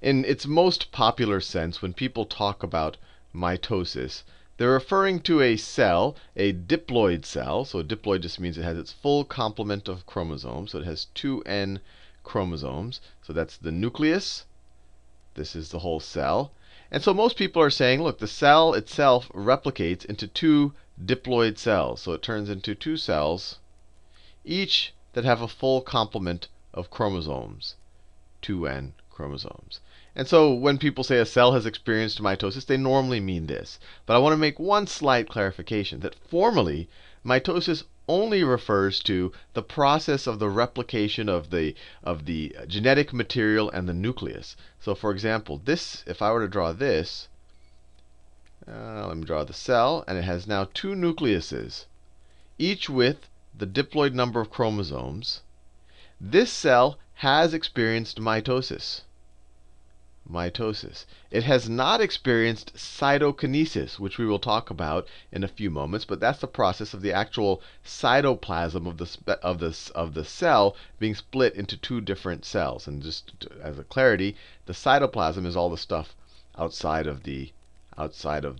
in its most popular sense, when people talk about mitosis, they're referring to a cell, a diploid cell. So a diploid just means it has its full complement of chromosomes. So it has 2n chromosomes. So that's the nucleus. This is the whole cell. And so most people are saying, look, the cell itself replicates into two diploid cells. So it turns into two cells, each that have a full complement of chromosomes, 2n chromosomes. And so when people say a cell has experienced mitosis, they normally mean this. But I want to make one slight clarification, that formally, mitosis only refers to the process of the replication of the genetic material and the nucleus. So for example, this, if I were to draw this, let me draw the cell, and it has now two nucleuses, each with the diploid number of chromosomes. This cell has experienced mitosis. It has not experienced cytokinesis, which we will talk about in a few moments, but that's the process of the actual cytoplasm of the cell being split into two different cells. And just as a clarity, the cytoplasm is all the stuff outside of the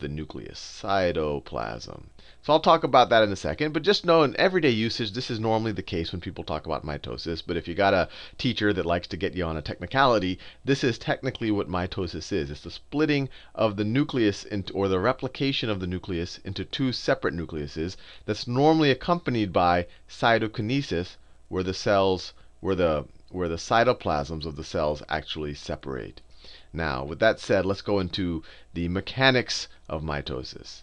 nucleus, cytoplasm. So I'll talk about that in a second, but just know in everyday usage, this is normally the case when people talk about mitosis. But if you got a teacher that likes to get you on a technicality, this is technically what mitosis is. It's the splitting of the nucleus or the replication of the nucleus into two separate nucleuses that's normally accompanied by cytokinesis, where the cytoplasms of the cells actually separate. Now, with that said, let's go into the mechanics of mitosis.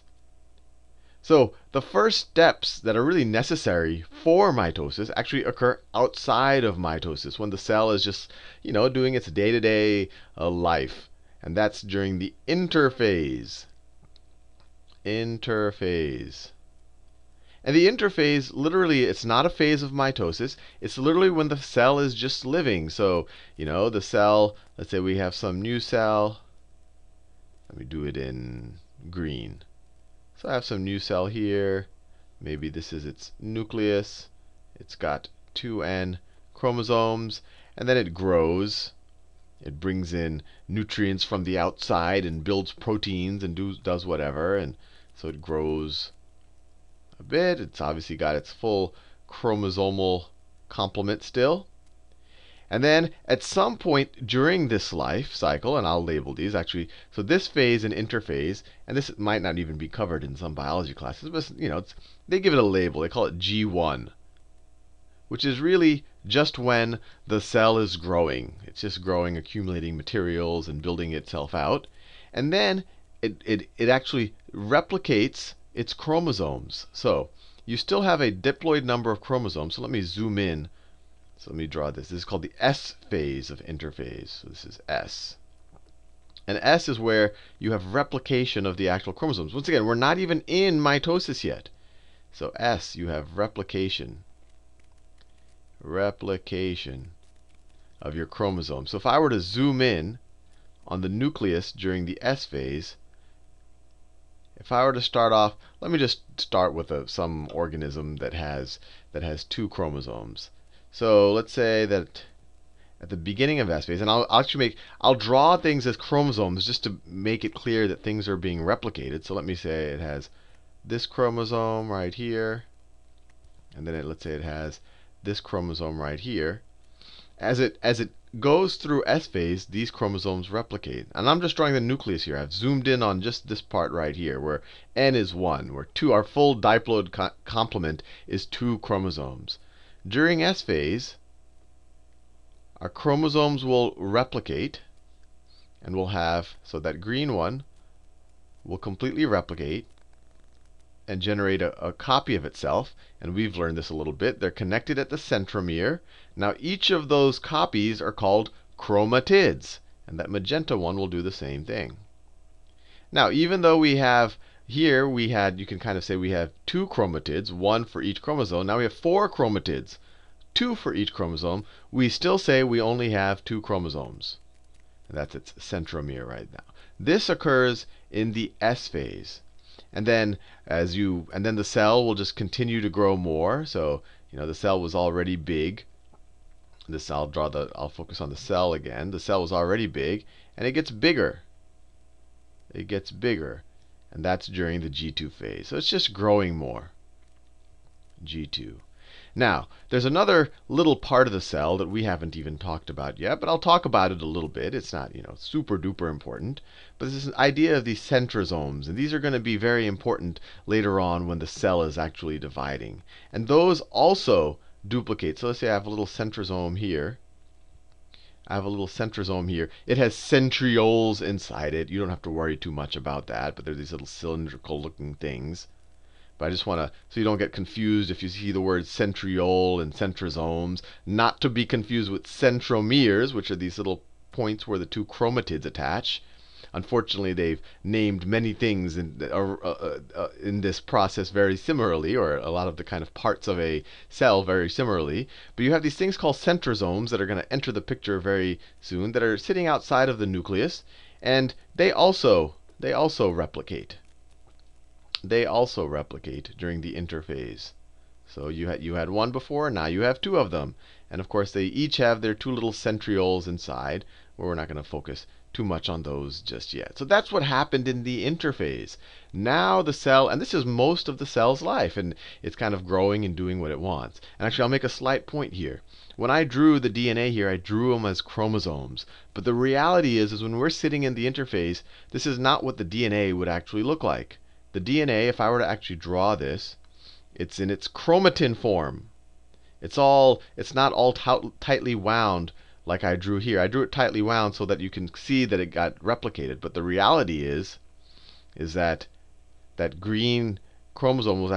So the first steps that are really necessary for mitosis actually occur outside of mitosis, when the cell is just, doing its day-to-day life. And that's during the interphase. Interphase. And the interphase, literally, it's not a phase of mitosis. It's literally when the cell is just living. So, the cell, let's say we have some new cell. Let me do it in green. So I have some new cell here. Maybe this is its nucleus. It's got 2n chromosomes. And then it grows. It brings in nutrients from the outside and builds proteins and does whatever. And so it grows a bit. It's obviously got its full chromosomal complement still. And then at some point during this life cycle, and I'll label these actually, so this phase and interphase, and this might not even be covered in some biology classes, but they give it a label. They call it G1, which is really just when the cell is growing. It's just growing, accumulating materials and building itself out. And then it actually replicates its chromosomes. So you still have a diploid number of chromosomes. So let me zoom in. So let me draw this. This is called the S phase of interphase. So this is S. And S is where you have replication of the actual chromosomes. Once again, we're not even in mitosis yet. So S, you have replication. Replication of your chromosomes. So if I were to zoom in on the nucleus during the S phase, if I were to start off, let me just start with some organism that has two chromosomes. So let's say that at the beginning of S phase, and I'll draw things as chromosomes just to make it clear that things are being replicated. So let me say it has this chromosome right here, and then let's say it has this chromosome right here. As it goes through S phase, these chromosomes replicate. And I'm just drawing the nucleus here. I've zoomed in on just this part right here, where N is 1, where our full diploid complement is 2 chromosomes. During S phase, our chromosomes will replicate, and we'll have, so that green one will completely replicate and generate a copy of itself. And we've learned this a little bit. They're connected at the centromere. Now each of those copies are called chromatids. And that magenta one will do the same thing. Now even though we have here, you can kind of say we have 2 chromatids, 1 for each chromosome. Now we have 4 chromatids, 2 for each chromosome. We still say we only have 2 chromosomes. And that's its centromere right now. This occurs in the S phase. And then the cell will just continue to grow more. So, the cell was already big. This I'll focus on the cell again. The cell was already big, and it gets bigger. It gets bigger, and that's during the G2 phase. So it's just growing more. G2. Now, there's another little part of the cell that we haven't even talked about yet, but I'll talk about it a little bit. It's not, super duper important. But this is an idea of these centrosomes, and these are going to be very important later on when the cell is actually dividing. And those also duplicate. So let's say I have a little centrosome here. I have a little centrosome here. It has centrioles inside it. You don't have to worry too much about that, but they're these little cylindrical looking things. But I just want to, so you don't get confused if you see the words centriole and centrosomes, not to be confused with centromeres, which are these little points where the two chromatids attach. Unfortunately, they've named many things in this process very similarly, or a lot of the kind of parts of a cell very similarly. But you have these things called centrosomes that are going to enter the picture very soon, that are sitting outside of the nucleus, and they also replicate. They also replicate during the interphase. So you had one before, now you have two of them. And of course, they each have their two little centrioles inside, where we're not going to focus too much on those just yet. So that's what happened in the interphase. Now the cell, and this is most of the cell's life, and it's kind of growing and doing what it wants. And actually, I'll make a slight point here. When I drew the DNA here, I drew them as chromosomes. But the reality is when we're sitting in the interphase, this is not what the DNA would actually look like. The DNA, if I were to actually draw this, it's in its chromatin form. It's not all tightly wound like I drew here. I drew it tightly wound so that you can see that it got replicated. But the reality is that that green chromosome was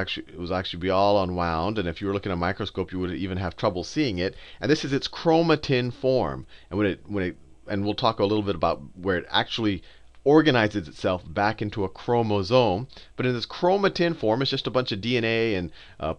actually be all unwound, and if you were looking at a microscope, you would even have trouble seeing it. And this is its chromatin form. And and we'll talk a little bit about where it actually organizes itself back into a chromosome. But in this chromatin form, it's just a bunch of DNA and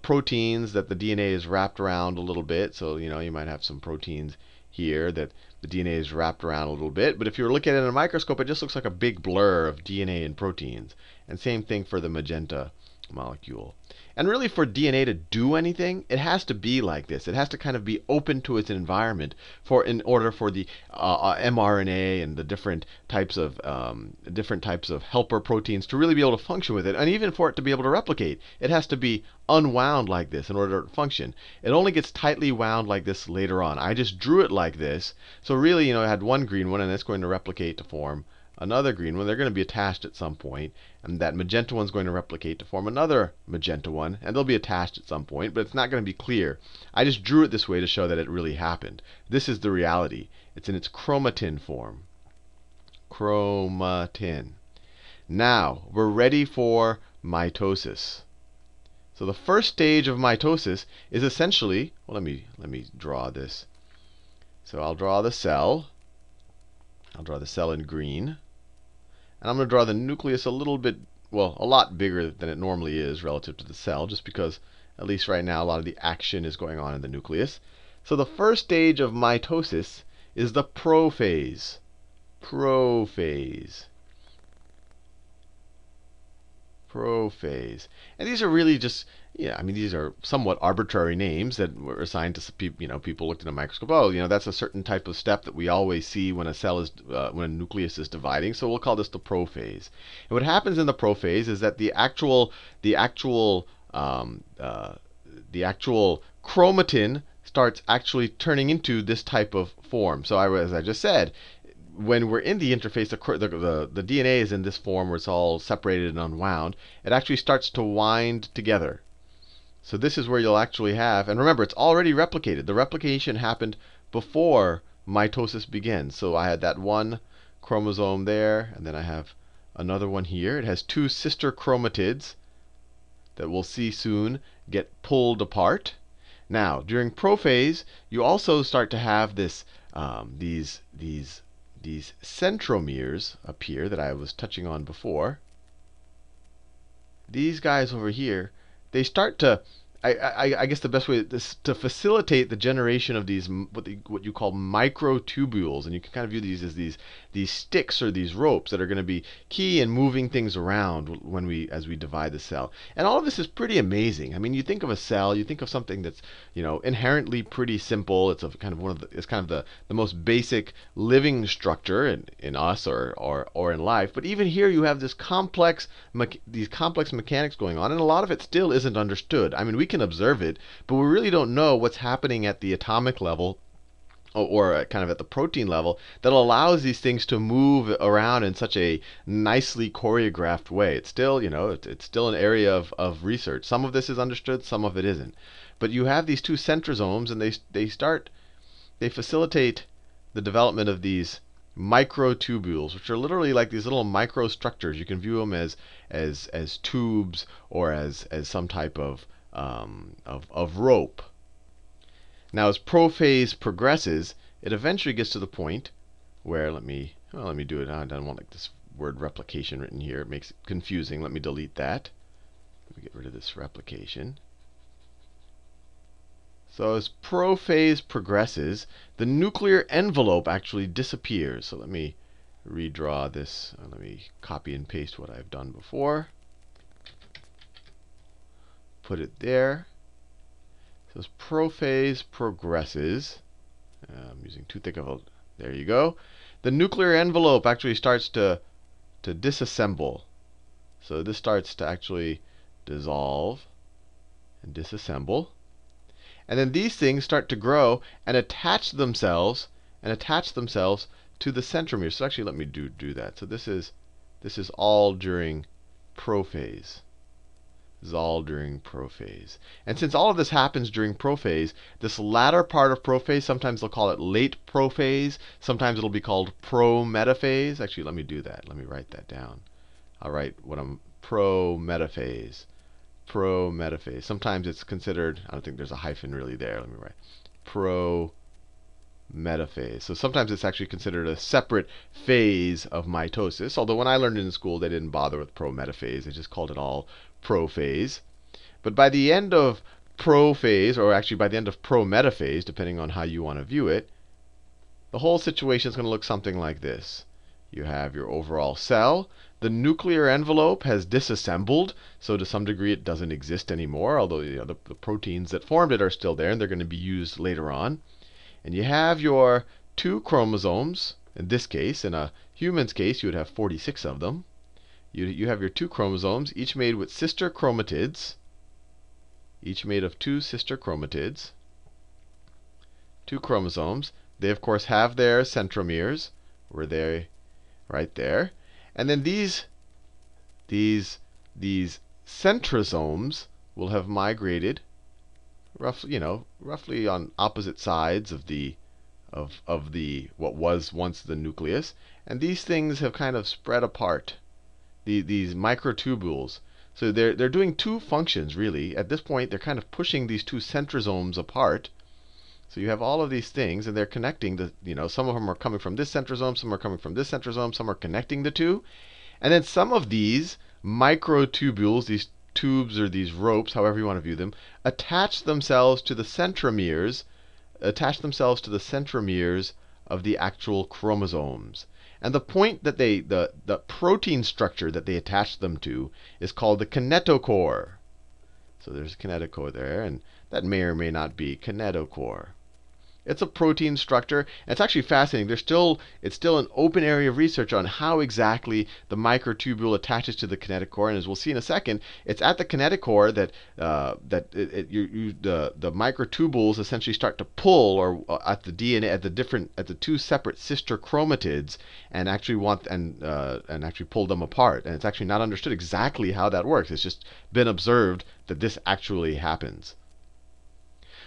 proteins that the DNA is wrapped around a little bit. So you might have some proteins here that the DNA is wrapped around a little bit. But if you were looking at it in a microscope, it just looks like a big blur of DNA and proteins. And same thing for the magenta molecule. And really, for DNA to do anything, it has to be like this. It has to kind of be open to its environment in order for the mRNA and the different types of helper proteins to really be able to function with it, and even for it to be able to replicate. It has to be unwound like this in order to function. It only gets tightly wound like this later on. I just drew it like this. So really, I had one green one, and it's going to replicate to form another green one. They're going to be attached at some point, and that magenta one's going to replicate to form another magenta one, and they'll be attached at some point, but it's not going to be clear. I just drew it this way to show that it really happened. This is the reality. It's in its chromatin form. Chromatin. Now, we're ready for mitosis. So the first stage of mitosis is essentially, well, let me draw this. So I'll draw the cell. I'll draw the cell in green. And I'm going to draw the nucleus a little bit, well, a lot bigger than it normally is relative to the cell, just because, at least right now, a lot of the action is going on in the nucleus. So the first stage of mitosis is the prophase. Prophase. Prophase. And these are really just, these are somewhat arbitrary names that were assigned to people looked in a microscope. Oh, that's a certain type of step that we always see when when a nucleus is dividing. So we'll call this the prophase. And what happens in the prophase is that the actual chromatin starts actually turning into this type of form. So as I just said, when we're in the interphase, the DNA is in this form where it's all separated and unwound. It actually starts to wind together. So this is where you'll actually have, and remember, it's already replicated. The replication happened before mitosis begins. So I had that one chromosome there, and then I have another one here. It has two sister chromatids that we'll see soon get pulled apart. Now, during prophase, you also start to have these centromeres appear that I was touching on before. These guys over here, they start to I guess the best way to facilitate the generation of these what you call microtubules, and you can kind of view these as these sticks or these ropes that are going to be key in moving things around as we divide the cell. And all of this is pretty amazing. I mean, you think of a cell, you think of something that's inherently pretty simple. It's it's kind of the most basic living structure in us or in life. But even here you have these complex mechanics going on, and a lot of it still isn't understood. I mean, we can observe it, but we really don't know what's happening at the atomic level or kind of at the protein level that allows these things to move around in such a nicely choreographed way. It's still, it's still an area of research. Some of this is understood, some of it isn't. But you have these two centrosomes, and they facilitate the development of these microtubules, which are literally like these little microstructures. You can view them as tubes or as some type of rope. Now, as prophase progresses, it eventually gets to the point where let me do it. I don't want like this word replication written here. It makes it confusing. Let me delete that. Let me get rid of this replication. So as prophase progresses, the nuclear envelope actually disappears. So let me redraw this. Let me copy and paste what I've done before. Put it there. So as prophase progresses, I'm using too thick of a, there you go. The nuclear envelope actually starts to disassemble. So this starts to actually dissolve and disassemble. And then these things start to grow and attach themselves to the centromere. So actually, let me do that. So this is all during prophase. This is all during prophase. And since all of this happens during prophase, this latter part of prophase, sometimes they'll call it late prophase. Sometimes it'll be called prometaphase. Actually, let me do that. Let me write that down. I'll write what I'm prometaphase. Prometaphase. Sometimes it's considered, I don't think there's a hyphen really there. Let me write prometaphase. So sometimes it's actually considered a separate phase of mitosis. Although when I learned it in school, they didn't bother with prometaphase. They just called it all prophase. But by the end of prophase, or actually by the end of prometaphase, depending on how you want to view it, the whole situation is going to look something like this. You have your overall cell. The nuclear envelope has disassembled, so to some degree it doesn't exist anymore, although the proteins that formed it are still there, and they're going to be used later on. And you have your two chromosomes. In this case, in a human's case, you would have 46 of them. You have your two chromosomes, each made with sister chromatids, each made of two sister chromatids. Two chromosomes. They, of course, have their centromeres, where they right there. And then these centrosomes will have migrated roughly on opposite sides of the what was once the nucleus. And these things have kind of spread apart. These microtubules. So they're doing two functions really. At this point, they're kind of pushing these two centrosomes apart. So you have all of these things, and they're connecting some of them are coming from this centrosome, some are coming from this centrosome, some are connecting the two. And then some of these microtubules, these tubes or these ropes, however you want to view them, attach themselves to the centromeres of the actual chromosomes. And the point that the protein structure that they attach them to is called the kinetochore. So there's a kinetochore there, and that may or may not be kinetochore. It's a protein structure. And it's actually fascinating. It's still an open area of research on how exactly the microtubule attaches to the kinetochore. And as we'll see in a second, it's at the kinetochore that the microtubules essentially start to pull, or at the DNA at the two separate sister chromatids, and actually actually pull them apart. And it's actually not understood exactly how that works. It's just been observed that this actually happens.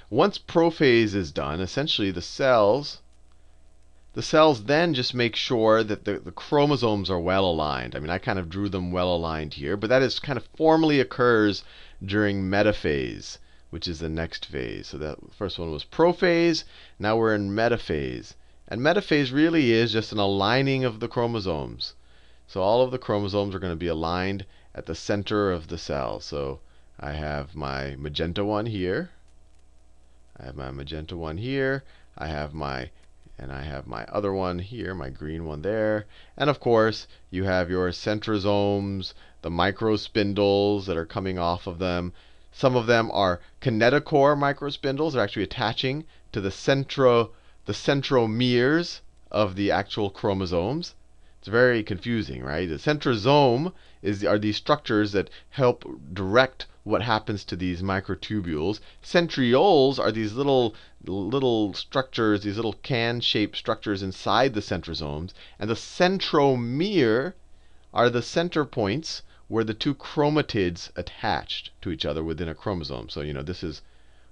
Once prophase is done, essentially the cells then just make sure that the chromosomes are well aligned. I mean, I kind of drew them well aligned here, but that is kind of formally occurs during metaphase, which is the next phase. So that first one was prophase. Now we're in metaphase. And metaphase really is just an aligning of the chromosomes. So all of the chromosomes are going to be aligned at the center of the cell. So I have my magenta one here. I have my magenta one here. I have my other one here, my green one there. And of course, you have your centrosomes, the microspindles that are coming off of them. Some of them are kinetochore microspindles. They're actually attaching to the centromeres of the actual chromosomes. It's very confusing, right? The centrosome are these structures that help direct what happens to these microtubules. Centrioles are these little structures, these little can-shaped structures inside the centrosomes. And the centromere are the center points where the two chromatids attached to each other within a chromosome. So, this is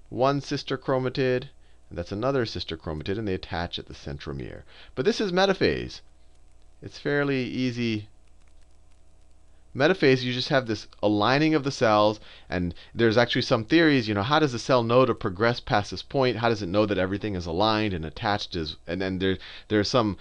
one sister chromatid, and that's another sister chromatid, and they attach at the centromere. But this is metaphase. It's fairly easy. Metaphase, you just have this aligning of the cells, and there's actually some theories, how does the cell know to progress past this point? How does it know that everything is aligned and attached? And then there's some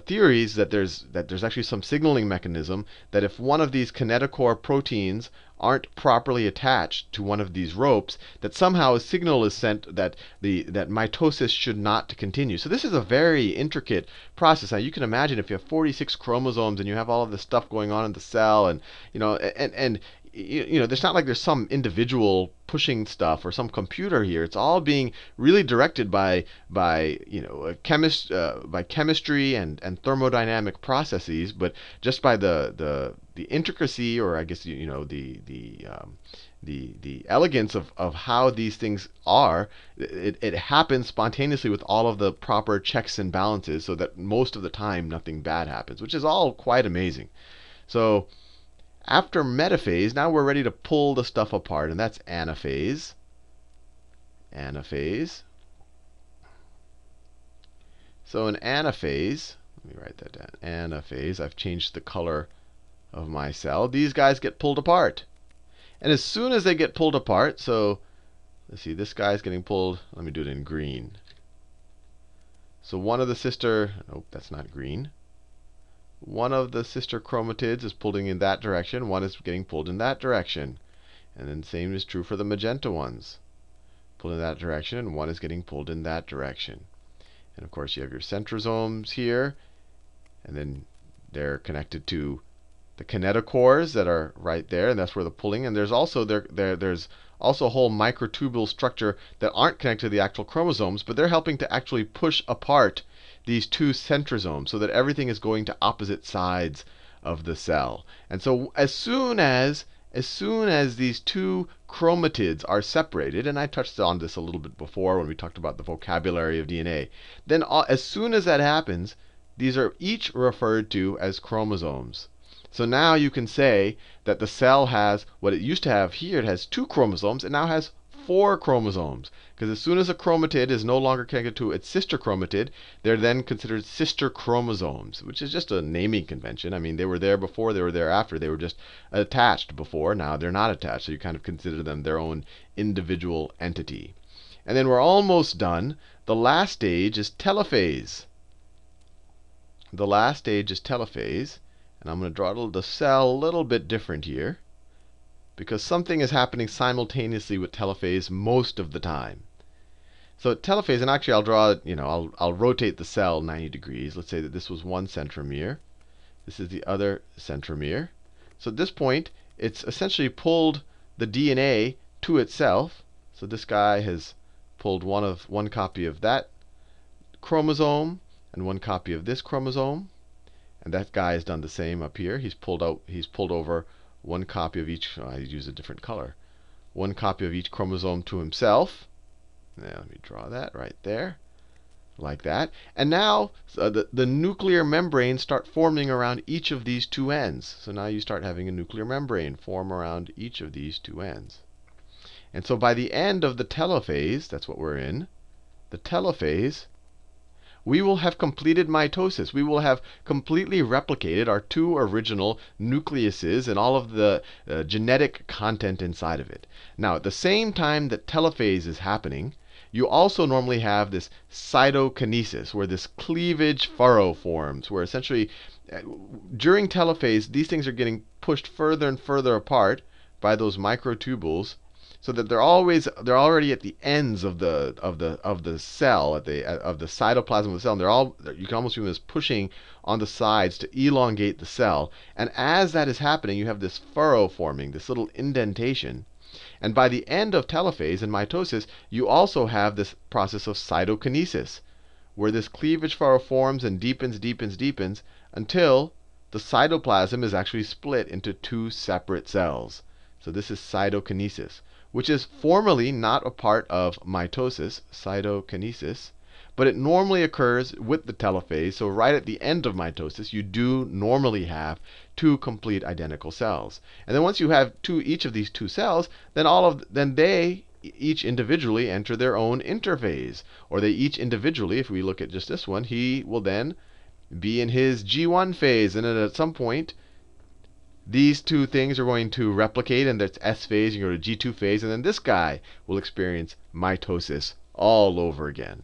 theories that there's actually some signaling mechanism that if one of these kinetochore proteins aren't properly attached to one of these ropes, that somehow a signal is sent that that mitosis should not continue. So this is a very intricate process. Now you can imagine if you have 46 chromosomes and you have all of this stuff going on in the cell, and there's not like there's some individual pushing stuff or some computer here. It's all being really directed by chemistry and thermodynamic processes, but just by the intricacy, or I guess the elegance of how these things are. It happens spontaneously with all of the proper checks and balances, so that most of the time nothing bad happens, which is all quite amazing. So after metaphase, now we're ready to pull the stuff apart, and that's anaphase. Anaphase. So in anaphase, let me write that down. Anaphase, I've changed the color of my cell. These guys get pulled apart. And as soon as they get pulled apart, so let's see, this guy's getting pulled. Let me do it in green. So one of the sister, nope, that's not green. One of the sister chromatids is pulling in that direction. One is getting pulled in that direction. And then same is true for the magenta ones. Pulled in that direction, and one is getting pulled in that direction. And of course, you have your centrosomes here. And then they're connected to the kinetochores that are right there, and that's where the pulling. And there's also there's also a whole microtubule structure that aren't connected to the actual chromosomes, but they're helping to actually push apart these two centrosomes so that everything is going to opposite sides of the cell. And so as soon as these two chromatids are separated, and I touched on this a little bit before when we talked about the vocabulary of DNA, then as soon as that happens, these are each referred to as chromosomes. So now you can say that the cell has, what it used to have here, it has 2 chromosomes. It now has 4 chromosomes. Because as soon as a chromatid is no longer connected to its sister chromatid, they're then considered sister chromosomes, which is just a naming convention. I mean, they were there before, they were there after. They were just attached before. Now they're not attached. So you kind of consider them their own individual entity. And then we're almost done. The last stage is telophase. The last stage is telophase. And I'm going to draw the cell a little bit different here, because something is happening simultaneously with telophase most of the time. So telophase, and actually I'll draw, I'll rotate the cell 90 degrees. Let's say that this was one centromere. This is the other centromere. So at this point, it's essentially pulled the DNA to itself. So this guy has pulled one copy of that chromosome and one copy of this chromosome. And that guy has done the same up here. He's pulled over one copy of each. I use a different color. One copy of each chromosome to himself. Now let me draw that right there, like that. And now the nuclear membranes start forming around each of these two ends. So now you start having a nuclear membrane form around each of these two ends. And so by the end of the telophase, that's what we're in, the telophase, we will have completed mitosis. We will have completely replicated our 2 original nucleuses and all of the genetic content inside of it. Now, at the same time that telophase is happening, you also normally have this cytokinesis, where this cleavage furrow forms, where essentially during telophase, these things are getting pushed further and further apart by those microtubules, so that they're already at the ends of the cell, of the cytoplasm of the cell. And you can almost view them as pushing on the sides to elongate the cell. And as that is happening, you have this furrow forming, this little indentation. And by the end of telophase and mitosis, you also have this process of cytokinesis, where this cleavage furrow forms and deepens until the cytoplasm is actually split into two separate cells. So this is cytokinesis, which is formally not a part of mitosis, cytokinesis, but it normally occurs with the telophase. So right at the end of mitosis, you do normally have two complete identical cells. And then once you have each of these two cells, then they each individually enter their own interphase. Or they each individually, if we look at just this one, he will then be in his G1 phase. And then at some point, these two things are going to replicate, and that's S phase. You go to G2 phase, and then this guy will experience mitosis all over again.